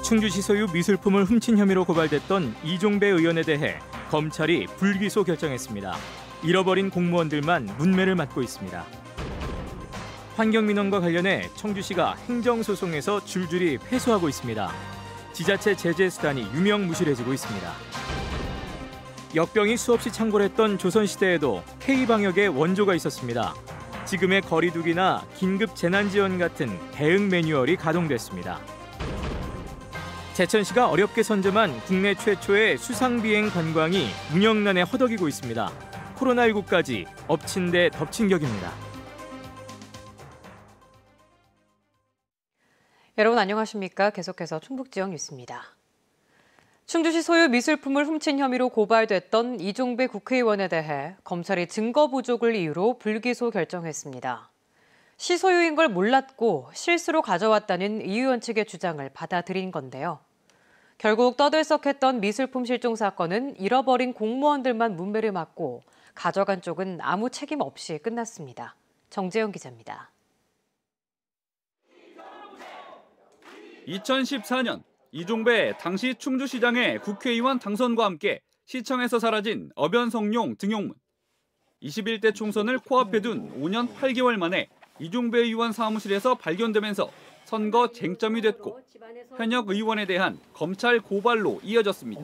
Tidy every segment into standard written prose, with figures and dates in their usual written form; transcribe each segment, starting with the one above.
충주시 소유 미술품을 훔친 혐의로 고발됐던 이종배 의원에 대해 검찰이 불기소 결정했습니다. 잃어버린 공무원들만 문매를 맞고 있습니다. 환경민원과 관련해 청주시가 행정소송에서 줄줄이 패소하고 있습니다. 지자체 제재 수단이 유명무실해지고 있습니다. 역병이 수없이 창궐했던 조선시대에도 K방역의 원조가 있었습니다. 지금의 거리두기나 긴급 재난지원 같은 대응 매뉴얼이 가동됐습니다. 제천시가 어렵게 선점한 국내 최초의 수상비행 관광이 운영난에 허덕이고 있습니다. 코로나19까지 엎친 데 덮친 격입니다. 여러분 안녕하십니까? 계속해서 충북지역 뉴스입니다. 충주시 소유 미술품을 훔친 혐의로 고발됐던 이종배 국회의원에 대해 검찰이 증거 부족을 이유로 불기소 결정했습니다. 시 소유인 걸 몰랐고 실수로 가져왔다는 이 의원 측의 주장을 받아들인 건데요. 결국 떠들썩했던 미술품 실종 사건은 잃어버린 공무원들만 문매를 맞고 가져간 쪽은 아무 책임 없이 끝났습니다. 정재영 기자입니다. 2014년 이종배 당시 충주시장의 국회의원 당선과 함께 시청에서 사라진 어변성룡 등용문. 21대 총선을 코앞에 둔 5년 8개월 만에 이종배 의원 사무실에서 발견되면서 선거 쟁점이 됐고 현역 의원에 대한 검찰 고발로 이어졌습니다.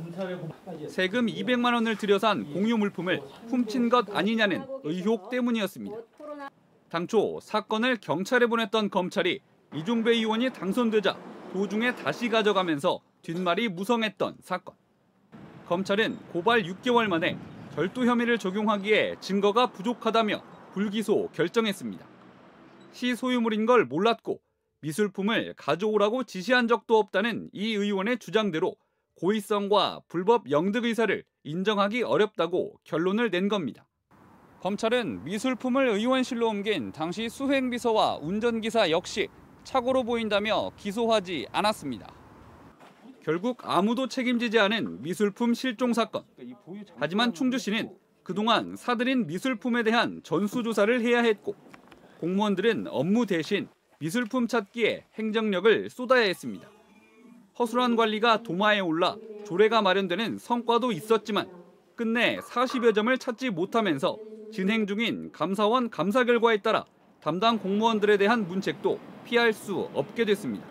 세금 200만 원을 들여 산 공유 물품을 훔친 것 아니냐는 의혹 때문이었습니다. 당초 사건을 경찰에 보냈던 검찰이 이종배 의원이 당선되자 도중에 다시 가져가면서 뒷말이 무성했던 사건. 검찰은 고발 6개월 만에 절도 혐의를 적용하기에 증거가 부족하다며 불기소 결정했습니다. 시 소유물인 걸 몰랐고 미술품을 가져오라고 지시한 적도 없다는 이 의원의 주장대로 고의성과 불법 영득 의사를 인정하기 어렵다고 결론을 낸 겁니다. 검찰은 미술품을 의원실로 옮긴 당시 수행비서와 운전기사 역시 착오로 보인다며 기소하지 않았습니다. 결국 아무도 책임지지 않은 미술품 실종 사건. 하지만 충주시는 그동안 사들인 미술품에 대한 전수조사를 해야 했고 공무원들은 업무 대신 미술품 찾기에 행정력을 쏟아야 했습니다. 허술한 관리가 도마에 올라 조례가 마련되는 성과도 있었지만 끝내 40여 점을 찾지 못하면서 진행 중인 감사원 감사 결과에 따라 담당 공무원들에 대한 문책도 피할 수 없게 됐습니다.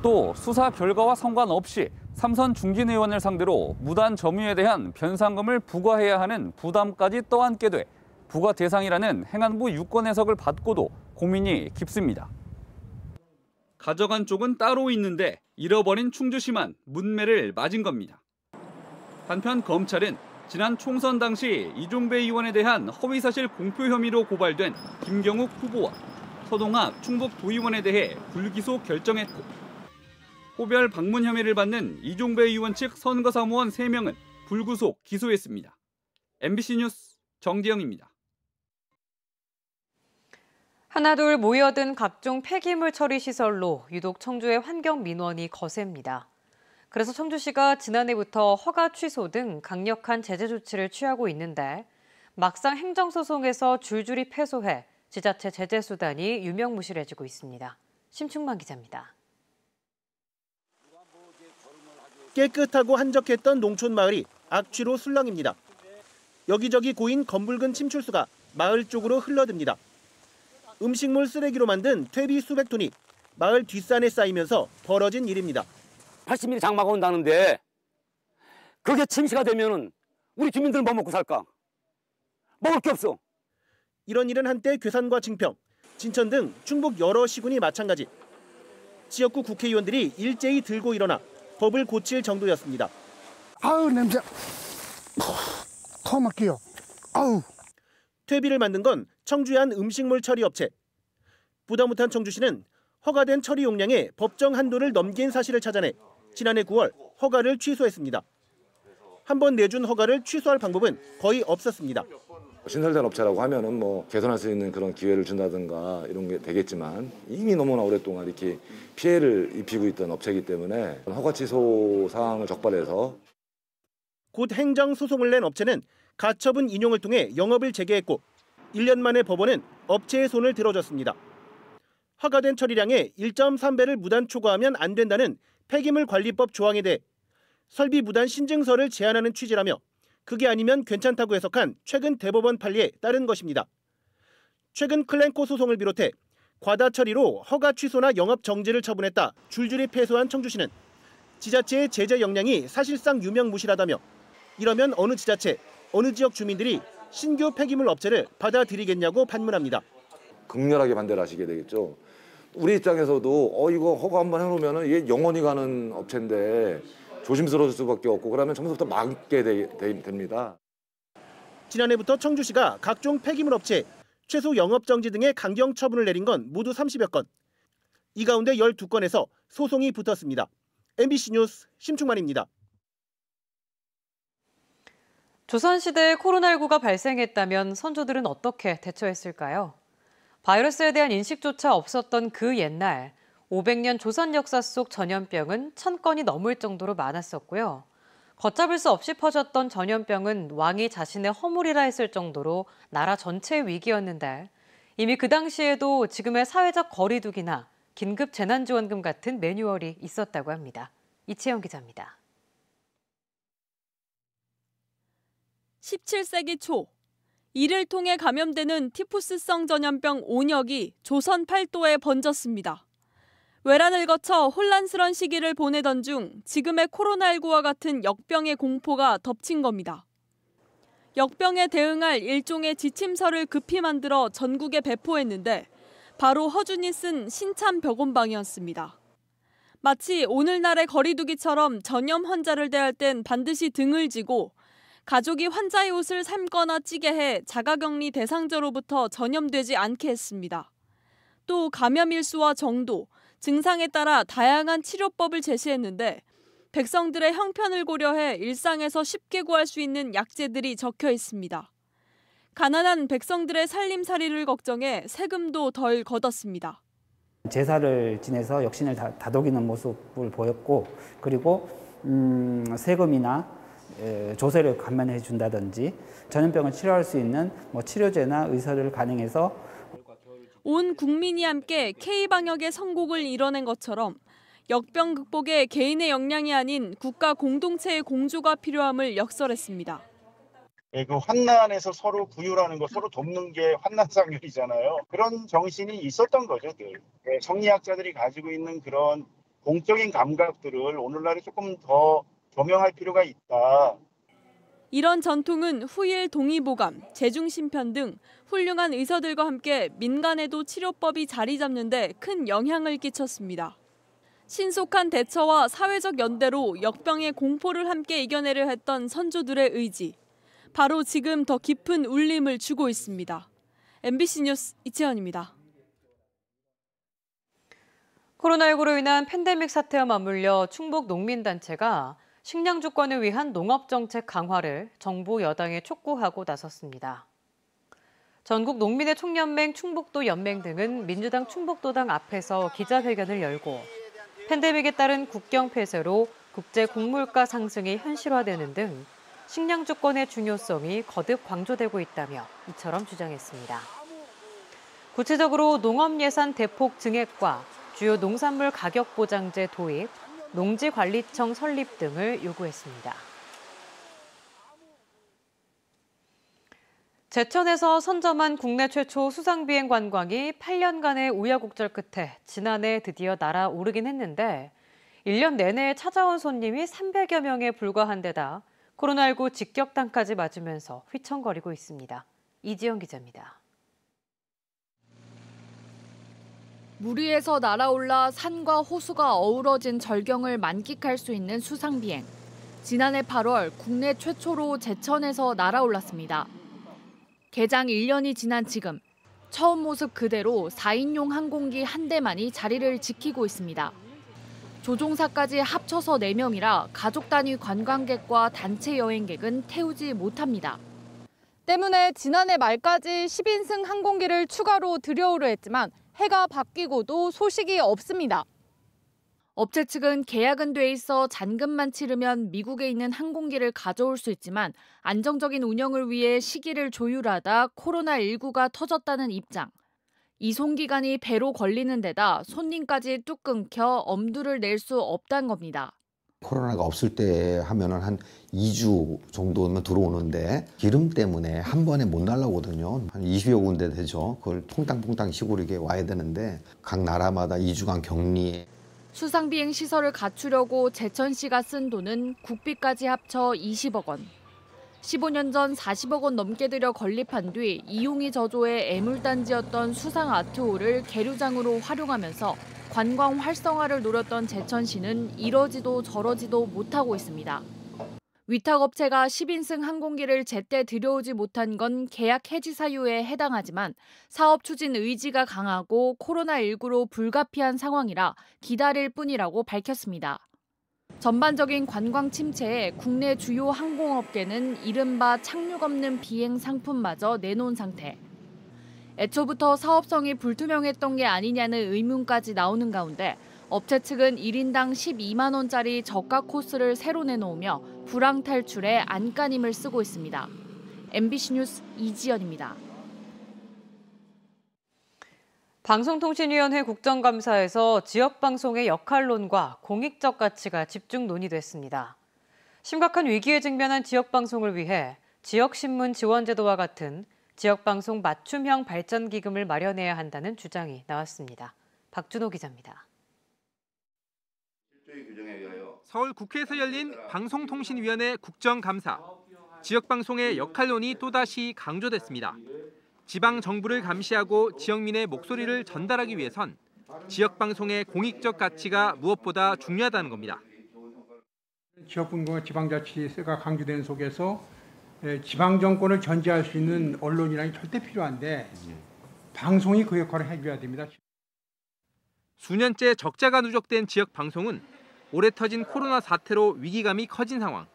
또 수사 결과와 상관없이 삼선 중진 의원을 상대로 무단 점유에 대한 변상금을 부과해야 하는 부담까지 떠안게 돼 부과 대상이라는 행안부 유권 해석을 받고도 고민이 깊습니다. 가져간 쪽은 따로 있는데 잃어버린 충주시만 문매를 맞은 겁니다. 한편 검찰은 지난 총선 당시 이종배 의원에 대한 허위사실 공표 혐의로 고발된 김경욱 후보와 서동학 충북도의원에 대해 불기소 결정했고 호별 방문 혐의를 받는 이종배 의원 측 선거사무원 3명은 불구속 기소했습니다. MBC 뉴스 정지영입니다. 하나둘 모여든 각종 폐기물 처리 시설로 유독 청주의 환경 민원이 거셉니다. 그래서 청주시가 지난해부터 허가 취소 등 강력한 제재 조치를 취하고 있는데 막상 행정소송에서 줄줄이 패소해 지자체 제재 수단이 유명무실해지고 있습니다. 심충만 기자입니다. 깨끗하고 한적했던 농촌 마을이 악취로 술렁입니다. 여기저기 고인 검붉은 침출수가 마을 쪽으로 흘러듭니다. 음식물 쓰레기로 만든 퇴비 수백 톤이 마을 뒷산에 쌓이면서 벌어진 일입니다. 80mm 장마가 온다는데 그게 침시가 되면은 우리 주민들은 뭐 먹고 살까? 먹을 게 없어. 이런 일은 한때 괴산과 증평, 진천 등 충북 여러 시군이 마찬가지. 지역구 국회의원들이 일제히 들고 일어나 법을 고칠 정도였습니다. 아우 냄새. 코 막혀요. 아우. 퇴비를 만든 건 청주의 한 음식물 처리 업체. 부담 못한 청주시는 허가된 처리 용량의 법정 한도를 넘긴 사실을 찾아내 지난해 9월 허가를 취소했습니다. 한번 내준 허가를 취소할 방법은 거의 없었습니다. 신설된 업체라고 하면은 뭐 개선할 수 있는 그런 기회를 준다든가 이런 게 되겠지만 이미 너무나 오랫동안 이렇게 피해를 입히고 있던 업체이기 때문에 허가 취소 사항을 적발해서 곧 행정 소송을 낸 업체는 가처분 인용을 통해 영업을 재개했고 1년 만에 법원은 업체의 손을 들어줬습니다. 허가된 처리량의 1.3배를 무단 초과하면 안 된다는 폐기물 관리법 조항에 대해 설비 무단 신증서를 제한하는 취지라며 그게 아니면 괜찮다고 해석한 최근 대법원 판례에 따른 것입니다. 최근 클렌코 소송을 비롯해 과다 처리로 허가 취소나 영업 정지를 처분했다 줄줄이 패소한 청주시는 지자체의 제재 역량이 사실상 유명무실하다며 이러면 어느 지자체, 어느 지역 주민들이 신규 폐기물 업체를 받아들이겠냐고 반문합니다. 극렬하게 반대를 하시게 되겠죠. 우리 입장에서도 이거 허가 한번 해놓으면 이게 영원히 가는 업체인데 조심스러울 수밖에 없고 그러면 처음부터 막게 됩니다. 지난해부터 청주시가 각종 폐기물 업체 최소 영업정지 등의 강경 처분을 내린 건 모두 30여 건. 이 가운데 12건에서 소송이 붙었습니다. MBC 뉴스 심충만입니다. 조선시대에 코로나19가 발생했다면 선조들은 어떻게 대처했을까요? 바이러스에 대한 인식조차 없었던 그 옛날, 500년 조선 역사 속 전염병은 1000건이 넘을 정도로 많았었고요. 걷잡을 수 없이 퍼졌던 전염병은 왕이 자신의 허물이라 했을 정도로 나라 전체의 위기였는데 이미 그 당시에도 지금의 사회적 거리두기나 긴급 재난지원금 같은 매뉴얼이 있었다고 합니다. 이채영 기자입니다. 17세기 초 이를 통해 감염되는 티푸스성 전염병 온역이 조선 팔도에 번졌습니다. 외란을 거쳐 혼란스런 시기를 보내던 중 지금의 코로나19와 같은 역병의 공포가 덮친 겁니다. 역병에 대응할 일종의 지침서를 급히 만들어 전국에 배포했는데 바로 허준이 쓴 신참벽온방이었습니다. 마치 오늘날의 거리두기처럼 전염 환자를 대할 땐 반드시 등을 지고 가족이 환자의 옷을 삶거나 찌게 해 자가격리 대상자로부터 전염되지 않게 했습니다. 또 감염 일수와 정도, 증상에 따라 다양한 치료법을 제시했는데 백성들의 형편을 고려해 일상에서 쉽게 구할 수 있는 약재들이 적혀 있습니다. 가난한 백성들의 살림살이를 걱정해 세금도 덜 걷었습니다. 제사를 지내서 역신을 다독이는 모습을 보였고 그리고 세금이나 조세를 감면해 준다든지 전염병을 치료할 수 있는 치료제나 의사를 간행해서 온 국민이 함께 K방역의 성공을 이뤄낸 것처럼 역병 극복에 개인의 역량이 아닌 국가 공동체의 공조가 필요함을 역설했습니다. 그 환난에서 서로 구휼하는 것, 서로 돕는 게 환난상률이잖아요. 그런 정신이 있었던 거죠. 성리학자들이 가지고 있는 그런 공적인 감각들을 오늘날에 조금 더 조명할 필요가 있다. 이런 전통은 후일 동의보감, 재중심편 등 훌륭한 의사들과 함께 민간에도 치료법이 자리 잡는 데 큰 영향을 끼쳤습니다. 신속한 대처와 사회적 연대로 역병의 공포를 함께 이겨내려 했던 선조들의 의지. 바로 지금 더 깊은 울림을 주고 있습니다. MBC 뉴스 이채연입니다. 코로나19로 인한 팬데믹 사태와 맞물려 충북 농민단체가 식량 주권을 위한 농업정책 강화를 정부 여당에 촉구하고 나섰습니다. 전국 농민의 총연맹, 충북도 연맹 등은 민주당 충북도당 앞에서 기자회견을 열고 팬데믹에 따른 국경 폐쇄로 국제 곡물가 상승이 현실화되는 등 식량 주권의 중요성이 거듭 강조되고 있다며 이처럼 주장했습니다. 구체적으로 농업 예산 대폭 증액과 주요 농산물 가격 보장제 도입, 농지관리청 설립 등을 요구했습니다. 제천에서 선점한 국내 최초 수상비행 관광이 8년간의 우여곡절 끝에 지난해 드디어 날아오르긴 했는데 1년 내내 찾아온 손님이 300여 명에 불과한 데다 코로나19 직격탄까지 맞으면서 휘청거리고 있습니다. 이지영 기자입니다. 물 위에서 날아올라 산과 호수가 어우러진 절경을 만끽할 수 있는 수상비행. 지난해 8월 국내 최초로 제천에서 날아올랐습니다. 개장 1년이 지난 지금 처음 모습 그대로 4인용 항공기 한 대만이 자리를 지키고 있습니다. 조종사까지 합쳐서 4명이라 가족 단위 관광객과 단체 여행객은 태우지 못합니다. 때문에 지난해 말까지 10인승 항공기를 추가로 들여오려 했지만 해가 바뀌고도 소식이 없습니다. 업체 측은 계약은 돼 있어 잔금만 치르면 미국에 있는 항공기를 가져올 수 있지만 안정적인 운영을 위해 시기를 조율하다 코로나19가 터졌다는 입장. 이송기간이 배로 걸리는 데다 손님까지 뚝 끊겨 엄두를 낼 수 없다는 겁니다. 코로나가 없을 때 하면은 한 2주 정도면 들어오는데 기름 때문에 한 번에 못 날라오거든요. 한 20여 군데 되죠. 그걸 퐁당퐁당 시골 이게 와야 되는데 각 나라마다 2주간 격리. 수상비행 시설을 갖추려고 제천시가 쓴 돈은 국비까지 합쳐 20억 원. 15년 전 40억 원 넘게 들여 건립한 뒤 이용이 저조의 애물단지였던 수상 아트홀을 계류장으로 활용하면서 관광 활성화를 노렸던 제천시는 이러지도 저러지도 못하고 있습니다. 위탁업체가 10인승 항공기를 제때 들여오지 못한 건 계약 해지 사유에 해당하지만 사업 추진 의지가 강하고 코로나19로 불가피한 상황이라 기다릴 뿐이라고 밝혔습니다. 전반적인 관광 침체에 국내 주요 항공업계는 이른바 착륙 없는 비행 상품마저 내놓은 상태. 애초부터 사업성이 불투명했던 게 아니냐는 의문까지 나오는 가운데 업체 측은 1인당 12만 원짜리 저가 코스를 새로 내놓으며 불황 탈출에 안간힘을 쓰고 있습니다. MBC 뉴스 이지연입니다. 방송통신위원회 국정감사에서 지역방송의 역할론과 공익적 가치가 집중 논의됐습니다. 심각한 위기에 직면한 지역방송을 위해 지역신문 지원제도와 같은 지역방송 맞춤형 발전기금을 마련해야 한다는 주장이 나왔습니다. 박준호 기자입니다. 서울 국회에서 열린 방송통신위원회 국정감사. 지역방송의 역할론이 또다시 강조됐습니다. 지방 정부를 감시하고 지역민의 목소리를 전달하기 위해선 지역방송의 공익적 가치가 무엇보다 중요하다는 겁니다. 지역분과 지방자치가 강조되는 속에서 지방정권을 견제할 수 있는 언론이라는 게 절대 필요한데 방송이 그 역할을 해줘야 됩니다. 수년째 적자가 누적된 지역방송은 올해 터진 코로나 사태로 위기감이 커진 상황.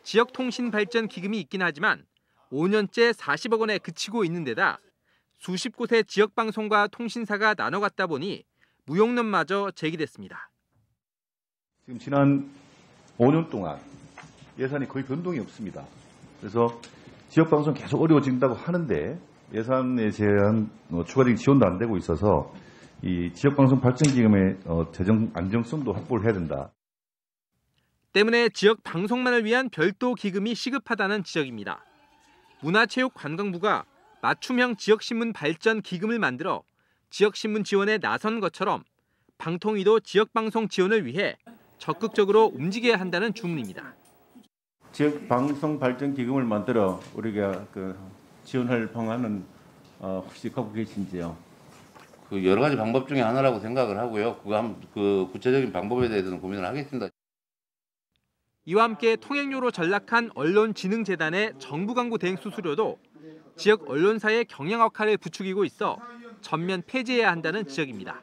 지역통신발전기금이 있긴 하지만 5년째 40억 원에 그치고 있는 데다 수십 곳의 지역방송과 통신사가 나눠갔다 보니 무용론마저 제기됐습니다. 지금 지난 5년 동안 예산이 거의 변동이 없습니다. 그래서 지역방송 계속 어려워진다고 하는데 예산에 대한 추가적인 지원도 안 되고 있어서 이 지역방송 발전기금의 재정 안정성도 확보를 해야 된다. 때문에 지역방송만을 위한 별도 기금이 시급하다는 지적입니다. 문화체육관광부가 맞춤형 지역신문 발전 기금을 만들어 지역신문 지원에 나선 것처럼 방통위도 지역방송 지원을 위해 적극적으로 움직여야 한다는 주문입니다. 지역방송 발전 기금을 만들어 우리가 지원할 방안은 혹시 갖고 계신지요? 여러 가지 방법 중에 하나라고 생각을 하고요. 그 구체적인 방법에 대해서는 고민을 하겠습니다. 이와 함께 통행료로 전락한 언론진흥재단의 정부 광고 대행 수수료도 지역 언론사의 경영 역할을 부추기고 있어 전면 폐지해야 한다는 지적입니다.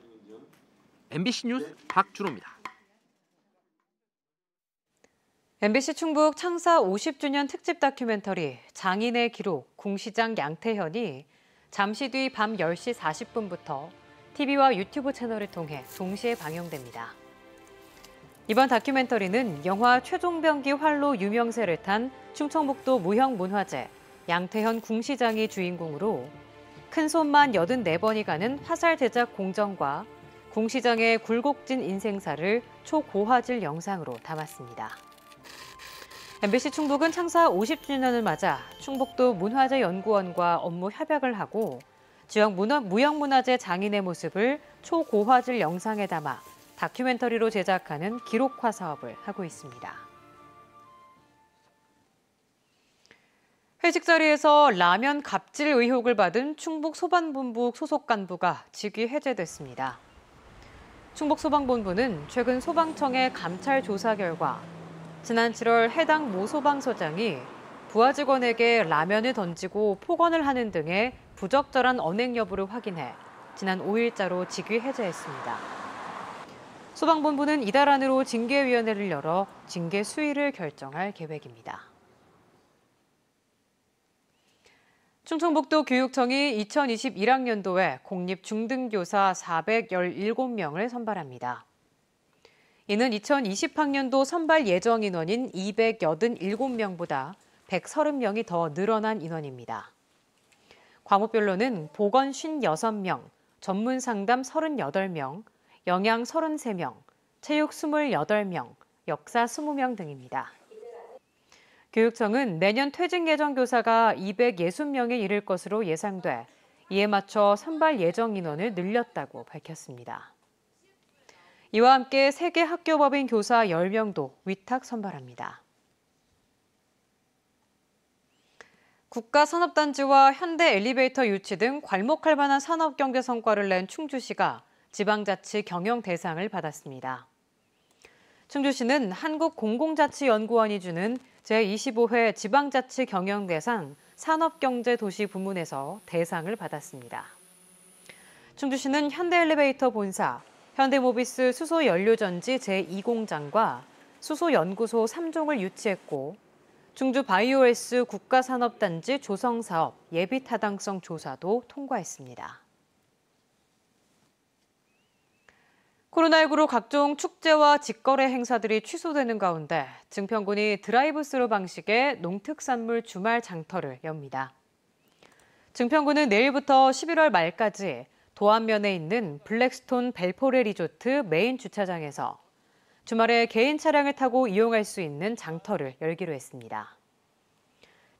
MBC 뉴스 박준호입니다. MBC 충북 창사 50주년 특집 다큐멘터리 장인의 기록 궁시장 양태현이 잠시 뒤 밤 10시 40분부터 TV와 유튜브 채널을 통해 동시에 방영됩니다. 이번 다큐멘터리는 영화 최종병기 활로 유명세를 탄 충청북도 무형문화재 양태현 궁시장이 주인공으로 큰손만 84번이 가는 화살 제작 공정과 궁시장의 굴곡진 인생사를 초고화질 영상으로 담았습니다. MBC 충북은 창사 50주년을 맞아 충북도 문화재연구원과 업무 협약을 하고 지역 무형문화재 장인의 모습을 초고화질 영상에 담아 다큐멘터리로 제작하는 기록화 사업을 하고 있습니다. 회식 자리에서 라면 갑질 의혹을 받은 충북소방본부 소속 간부가 직위 해제됐습니다. 충북소방본부는 최근 소방청의 감찰 조사 결과 지난 7월 해당 모 소방서장이 부하 직원에게 라면을 던지고 폭언을 하는 등의 부적절한 언행 여부를 확인해 지난 5일자로 직위 해제했습니다. 소방본부는 이달 안으로 징계위원회를 열어 징계 수위를 결정할 계획입니다. 충청북도 교육청이 2021학년도에 공립중등교사 417명을 선발합니다. 이는 2020학년도 선발 예정 인원인 287명보다 130명이 더 늘어난 인원입니다. 과목별로는 보건 56명, 전문 상담 38명, 영양 33명, 체육 28명, 역사 20명 등입니다. 교육청은 내년 퇴직 예정 교사가 260명에 이를 것으로 예상돼 이에 맞춰 선발 예정 인원을 늘렸다고 밝혔습니다. 이와 함께 세계 학교법인 교사 10명도 위탁 선발합니다. 국가산업단지와 현대 엘리베이터 유치 등 괄목할 만한 산업경제 성과를 낸 충주시가 지방자치 경영 대상을 받았습니다. 충주시는 한국공공자치연구원이 주는 제25회 지방자치 경영대상 산업경제도시 부문에서 대상을 받았습니다. 충주시는 현대엘리베이터 본사, 현대모비스 수소연료전지 제2공장과 수소연구소 3종을 유치했고 충주 바이오에스 국가산업단지 조성사업 예비타당성 조사도 통과했습니다. 코로나19로 각종 축제와 직거래 행사들이 취소되는 가운데 증평군이 드라이브스루 방식의 농특산물 주말 장터를 엽니다. 증평군은 내일부터 11월 말까지 도안면에 있는 블랙스톤 벨포레 리조트 메인 주차장에서 주말에 개인 차량을 타고 이용할 수 있는 장터를 열기로 했습니다.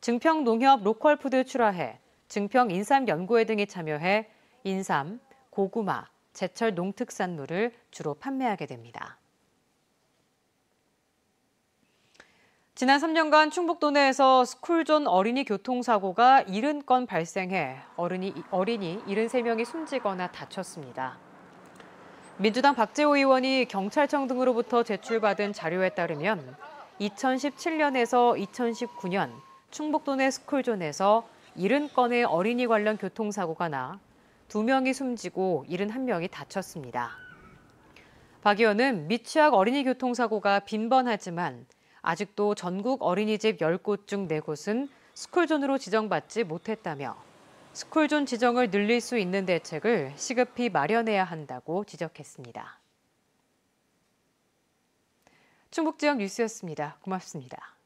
증평농협 로컬푸드 출하회, 증평인삼연구회 등이 참여해 인삼, 고구마, 제철 농특산물을 주로 판매하게 됩니다. 지난 3년간 충북도 내에서 스쿨존 어린이 교통사고가 70건 발생해 어린이 73명이 숨지거나 다쳤습니다. 민주당 박재호 의원이 경찰청 등으로부터 제출받은 자료에 따르면 2017년에서 2019년 충북도 내 스쿨존에서 70건의 어린이 관련 교통사고가 나 2명이 숨지고 71명이 다쳤습니다. 박 의원은 미취학 어린이 교통사고가 빈번하지만 아직도 전국 어린이집 10곳 중 4곳은 스쿨존으로 지정받지 못했다며 스쿨존 지정을 늘릴 수 있는 대책을 시급히 마련해야 한다고 지적했습니다. 충북지역 뉴스였습니다. 고맙습니다.